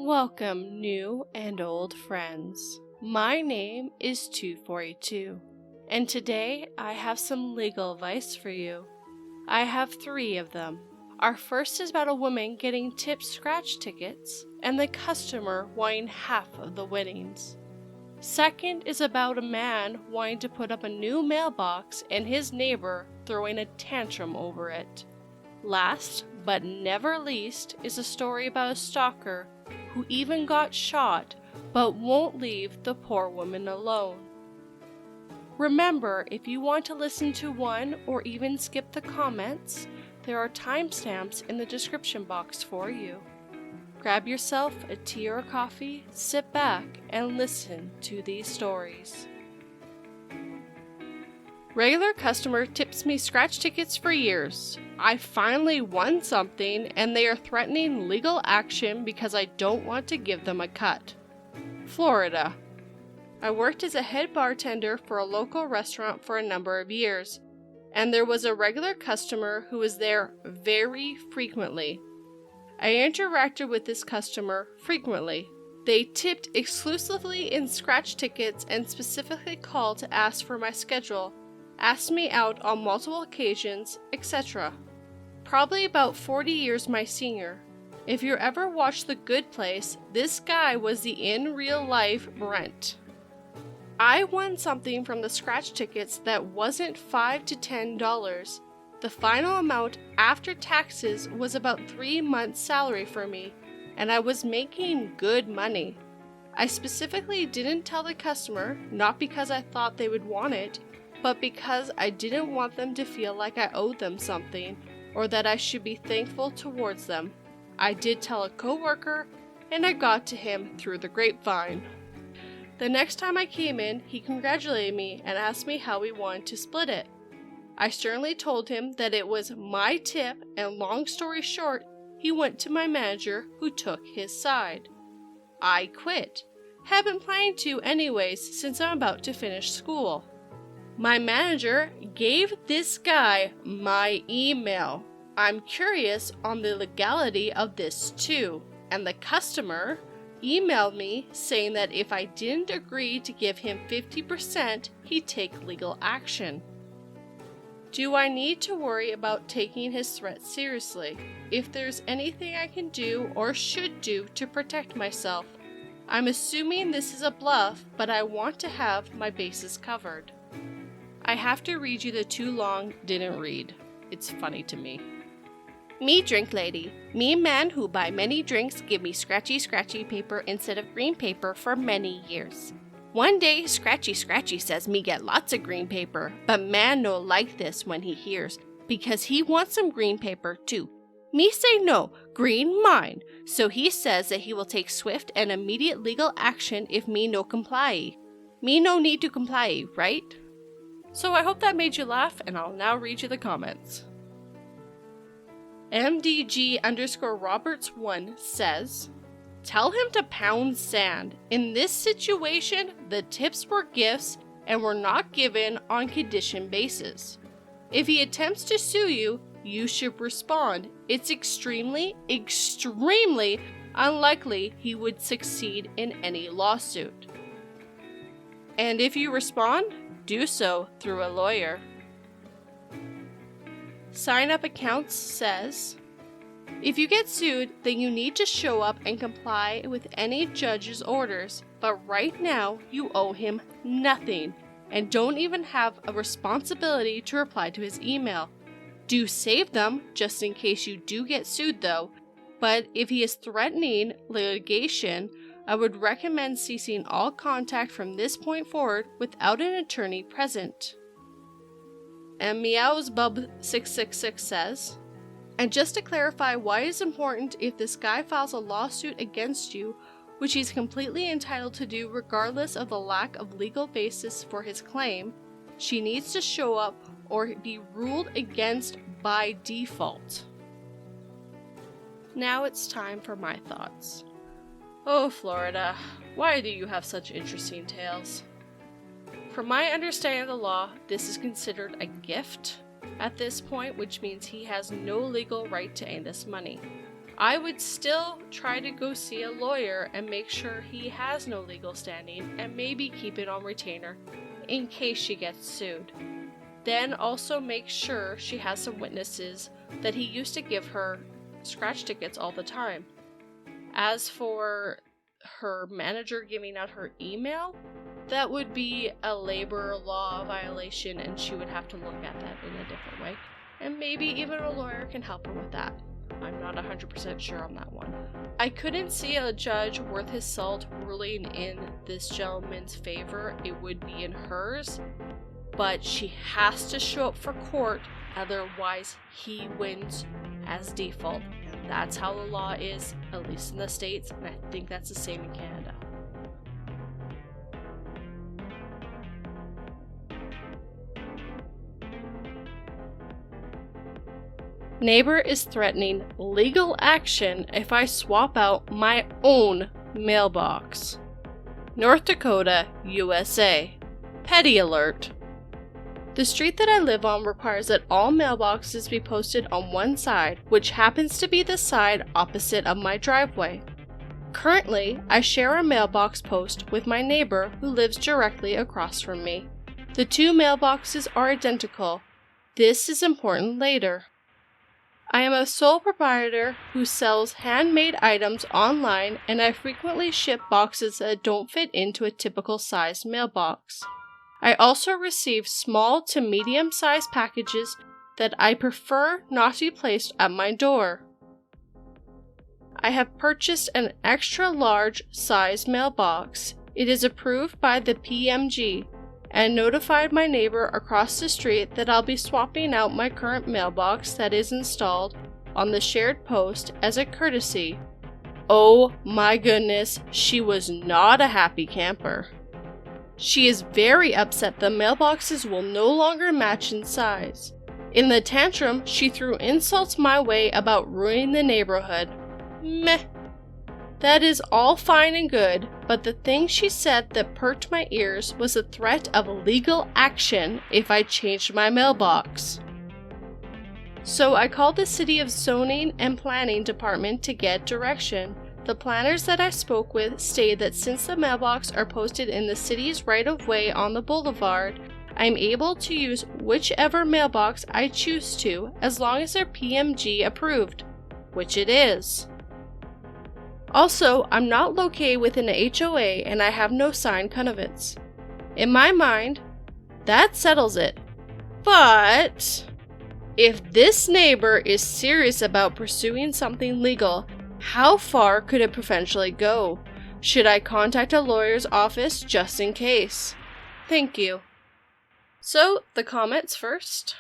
Welcome, new and old friends. My name is 2482, and today I have some legal advice for you. I have 3 of them. Our first is about a woman getting tipped scratch tickets and the customer wanting half of the winnings. Second is about a man wanting to put up a new mailbox and his neighbor throwing a tantrum over it. Last, but never least, is a story about a stalker who even got shot but won't leave the poor woman alone. Remember, if you want to listen to one or even skip the comments, there are timestamps in the description box for you. Grab yourself a tea or coffee, sit back, and listen to these stories. Regular customer tips me scratch tickets for years. I finally won something and they are threatening legal action because I don't want to give them a cut. Florida. I worked as a head bartender for a local restaurant for a number of years, and there was a regular customer who was there very frequently. I interacted with this customer frequently. They tipped exclusively in scratch tickets and specifically called to ask for my schedule, asked me out on multiple occasions, etc. Probably about 40 years my senior. If you ever watched The Good Place, this guy was the in real life Brent. I won something from the scratch tickets that wasn't $5 to $10. The final amount after taxes was about 3 months' salary for me, and I was making good money. I specifically didn't tell the customer, not because I thought they would want it, but because I didn't want them to feel like I owed them something or that I should be thankful towards them. I did tell a coworker, and I got to him through the grapevine. The next time I came in, he congratulated me and asked me how we wanted to split it. I sternly told him that it was my tip, and long story short, he went to my manager who took his side. I quit. Have been planning to anyways since I'm about to finish school. My manager gave this guy my email. I'm curious on the legality of this too, and the customer emailed me saying that if I didn't agree to give him 50%, he'd take legal action. Do I need to worry about taking his threat seriously? If there's anything I can do or should do to protect myself? I'm assuming this is a bluff, but I want to have my bases covered. I have to read you the too long didn't read. It's funny to me. Me drink lady. Me man who buy many drinks give me scratchy paper instead of green paper for many years. One day scratchy says me get lots of green paper, but man no like this when he hears, because he wants some green paper too. Me say no, green mine, so he says that he will take swift and immediate legal action if me no comply. Me no need to comply, right? So I hope that made you laugh, and I'll now read you the comments. MDG_Roberts1 says, tell him to pound sand. In this situation, the tips were gifts and were not given on condition basis. If he attempts to sue you, you should respond. It's extremely unlikely he would succeed in any lawsuit. And if you respond, do so through a lawyer. Sign Up Accounts says, if you get sued, then you need to show up and comply with any judge's orders, but right now you owe him nothing and don't even have a responsibility to reply to his email. Do save them just in case you do get sued though, but if he is threatening litigation, I would recommend ceasing all contact from this point forward without an attorney present. And MeowsBub666 says, and just to clarify why it is important if this guy files a lawsuit against you, which he's completely entitled to do regardless of the lack of legal basis for his claim, she needs to show up or be ruled against by default. Now it's time for my thoughts. Oh, Florida, why do you have such interesting tales? From my understanding of the law, this is considered a gift at this point, which means he has no legal right to any of this money. I would still try to go see a lawyer and make sure he has no legal standing and maybe keep it on retainer in case she gets sued. Then also make sure she has some witnesses that he used to give her scratch tickets all the time. As for her manager giving out her email, that would be a labor law violation and she would have to look at that in a different way. And maybe even a lawyer can help her with that. I'm not 100% sure on that one. I couldn't see a judge worth his salt ruling in this gentleman's favor. It would be in hers. But she has to show up for court, otherwise he wins as default. And that's how the law is, at least in the States, and I think that's the same in Canada. Neighbor is threatening legal action if I swap out my own mailbox. North Dakota, USA. Petty alert. The street that I live on requires that all mailboxes be posted on one side, which happens to be the side opposite of my driveway. Currently, I share a mailbox post with my neighbor who lives directly across from me. The two mailboxes are identical. This is important later. I am a sole proprietor who sells handmade items online, and I frequently ship boxes that don't fit into a typical sized mailbox. I also receive small to medium-sized packages that I prefer not to be placed at my door. I have purchased an extra large size mailbox. It is approved by the PMG and notified my neighbor across the street that I'll be swapping out my current mailbox that is installed on the shared post as a courtesy. Oh my goodness, she was not a happy camper. She is very upset the mailboxes will no longer match in size. In the tantrum, she threw insults my way about ruining the neighborhood. Meh. That is all fine and good, but the thing she said that perked my ears was the threat of legal action if I changed my mailbox. So I called the City of Zoning and Planning Department to get direction. The planners that I spoke with stated that since the mailbox are posted in the city's right-of-way on the boulevard, I'm able to use whichever mailbox I choose to as long as they're PMG approved, which it is. Also, I'm not located within an HOA and I have no signed connivance. In my mind, that settles it. But if this neighbor is serious about pursuing something legal, how far could it potentially go? Should I contact a lawyer's office just in case? Thank you. So, the comments first.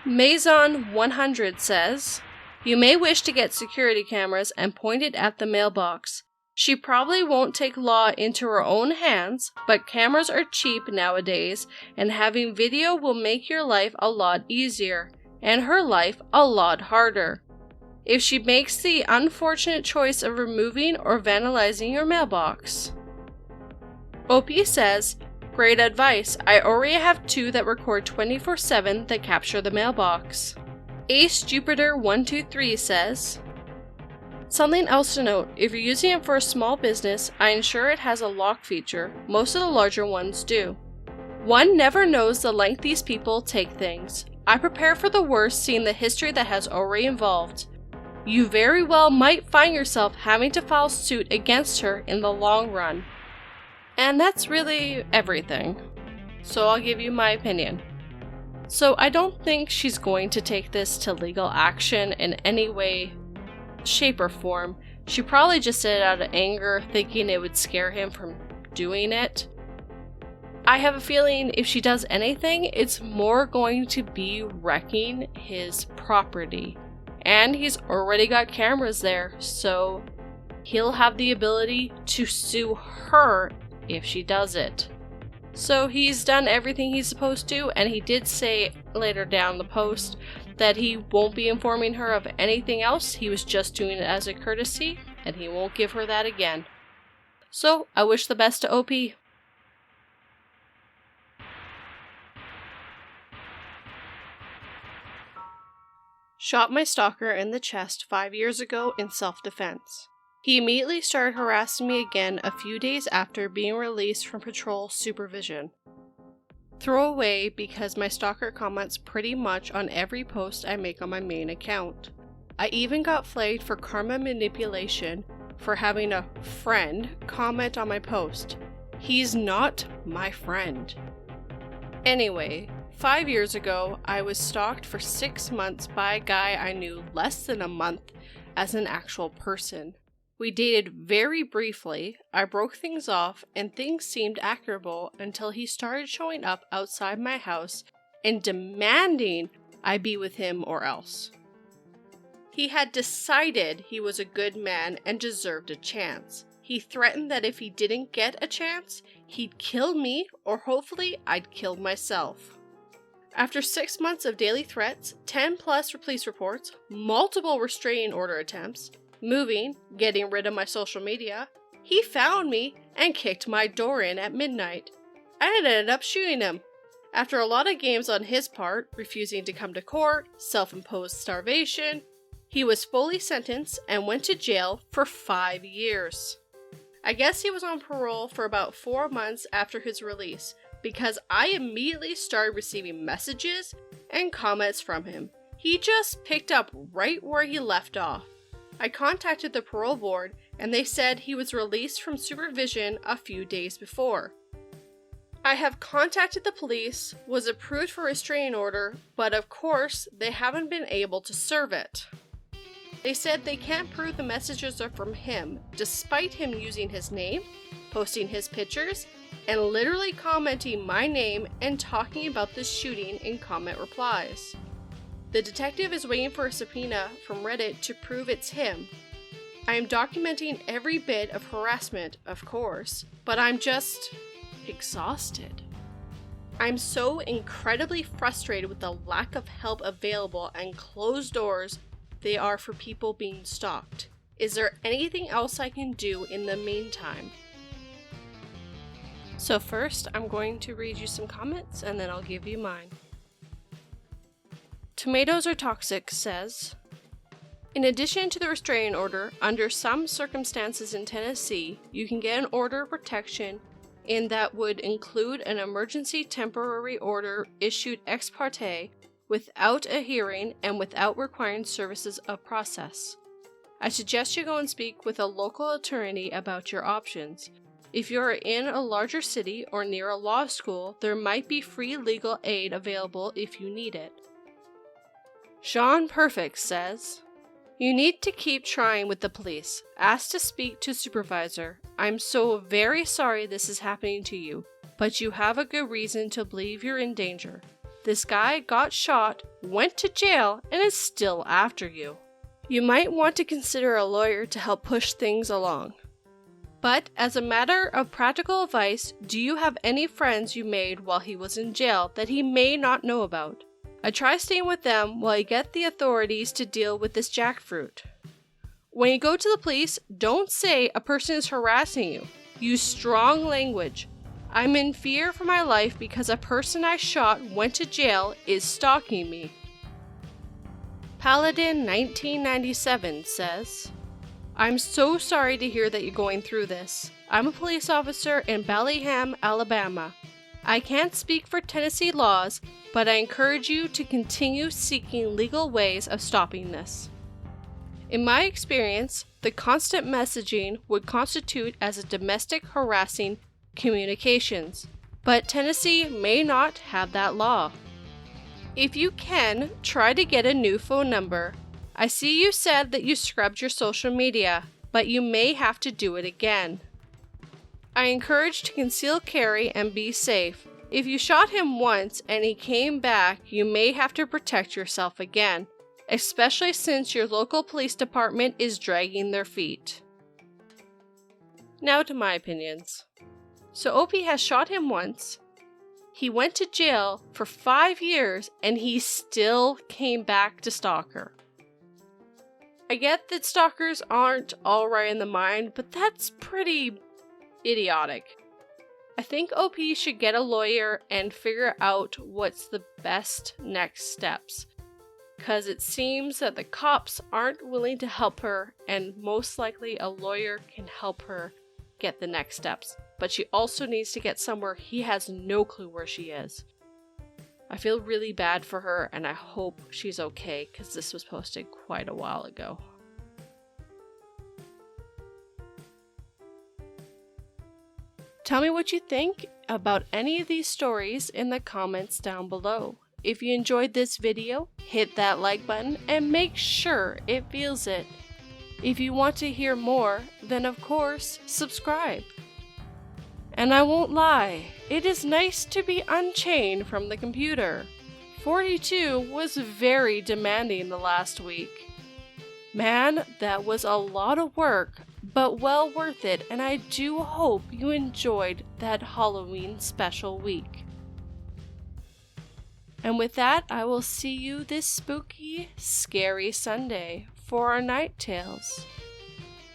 Maison100 says, you may wish to get security cameras and point it at the mailbox. She probably won't take law into her own hands, but cameras are cheap nowadays, and having video will make your life a lot easier, and her life a lot harder. If she makes the unfortunate choice of removing or vandalizing your mailbox. OP says, great advice. I already have 2 that record 24/7 that capture the mailbox. Ace Jupiter 123 says, something else to note, if you're using it for a small business, I ensure it has a lock feature. Most of the larger ones do. One never knows the length these people take things. I prepare for the worst seeing the history that has already involved. You very well might find yourself having to file suit against her in the long run. And that's really everything. So I'll give you my opinion. So I don't think she's going to take this to legal action in any way, shape, or form. She probably just did it out of anger, thinking it would scare him from doing it. I have a feeling if she does anything, it's more going to be wrecking his property. And he's already got cameras there, so he'll have the ability to sue her if she does it. So he's done everything he's supposed to, and he did say later down the post that he won't be informing her of anything else. He was just doing it as a courtesy, and he won't give her that again. So I wish the best to OP. shot my stalker in the chest 5 years ago in self-defense. He immediately started harassing me again a few days after being released from patrol supervision. Throw away because my stalker comments pretty much on every post I make on my main account. I even got flagged for karma manipulation for having a friend comment on my post. He's not my friend. Anyway, 5 years ago, I was stalked for 6 months by a guy I knew less than a month as an actual person. We dated very briefly, I broke things off, and things seemed equitable until he started showing up outside my house and demanding I be with him or else. He had decided he was a good man and deserved a chance. He threatened that if he didn't get a chance, he'd kill me or hopefully I'd kill myself. After 6 months of daily threats, 10 plus police reports, multiple restraining order attempts, moving, getting rid of my social media, he found me and kicked my door in at midnight. I ended up shooting him. After a lot of games on his part, refusing to come to court, self-imposed starvation, he was fully sentenced and went to jail for 5 years. I guess he was on parole for about 4 months after his release, because I immediately started receiving messages and comments from him. He just picked up right where he left off. I contacted the parole board and they said he was released from supervision a few days before. I have contacted the police, was approved for a restraining order, but of course they haven't been able to serve it. They said they can't prove the messages are from him, despite him using his name, posting his pictures, and literally commenting my name and talking about this shooting in comment replies. The detective is waiting for a subpoena from Reddit to prove it's him. I am documenting every bit of harassment, of course, but I'm just exhausted. I'm so incredibly frustrated with the lack of help available and closed doors they are for people being stalked. Is there anything else I can do in the meantime? So first, I'm going to read you some comments and then I'll give you mine. Tomatoes Are Toxic says, in addition to the restraining order, under some circumstances in Tennessee, you can get an order of protection, and that would include an emergency temporary order issued ex parte without a hearing and without requiring services of process. I suggest you go and speak with a local attorney about your options. If you are in a larger city or near a law school, there might be free legal aid available if you need it. Sean Perfect says, you need to keep trying with the police. Ask to speak to supervisor. I'm so very sorry this is happening to you, but you have a good reason to believe you're in danger. This guy got shot, went to jail, and is still after you. You might want to consider a lawyer to help push things along. But as a matter of practical advice, do you have any friends you made while he was in jail that he may not know about? I try staying with them while you get the authorities to deal with this jackfruit. When you go to the police, don't say a person is harassing you. Use strong language. I'm in fear for my life because a person I shot went to jail is stalking me. Paladin 1997 says, I'm so sorry to hear that you're going through this. I'm a police officer in Bellingham, Alabama. I can't speak for Tennessee laws, but I encourage you to continue seeking legal ways of stopping this. In my experience, the constant messaging would constitute as a domestic harassing communications, but Tennessee may not have that law. If you can, try to get a new phone number. I see you said that you scrubbed your social media, but you may have to do it again. I encourage to conceal carry and be safe. If you shot him once and he came back, you may have to protect yourself again, especially since your local police department is dragging their feet. Now to my opinions. So OP has shot him once. He went to jail for 5 years and he still came back to Stalker. I get that stalkers aren't all right in the mind, but that's pretty idiotic. I think OP should get a lawyer and figure out what's the best next steps. because it seems that the cops aren't willing to help her, and most likely a lawyer can help her get the next steps. But she also needs to get somewhere he has no clue where she is. I feel really bad for her, and I hope she's okay, because this was posted quite a while ago. Tell me what you think about any of these stories in the comments down below. If you enjoyed this video, hit that like button and make sure it feels it. If you want to hear more, then of course, subscribe. And I won't lie, it is nice to be unchained from the computer. 42 was very demanding the last week. Man, that was a lot of work, but well worth it, and I do hope you enjoyed that Halloween special week. And with that, I will see you this spooky, scary Sunday for our night tales.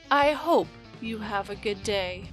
I hope you have a good day.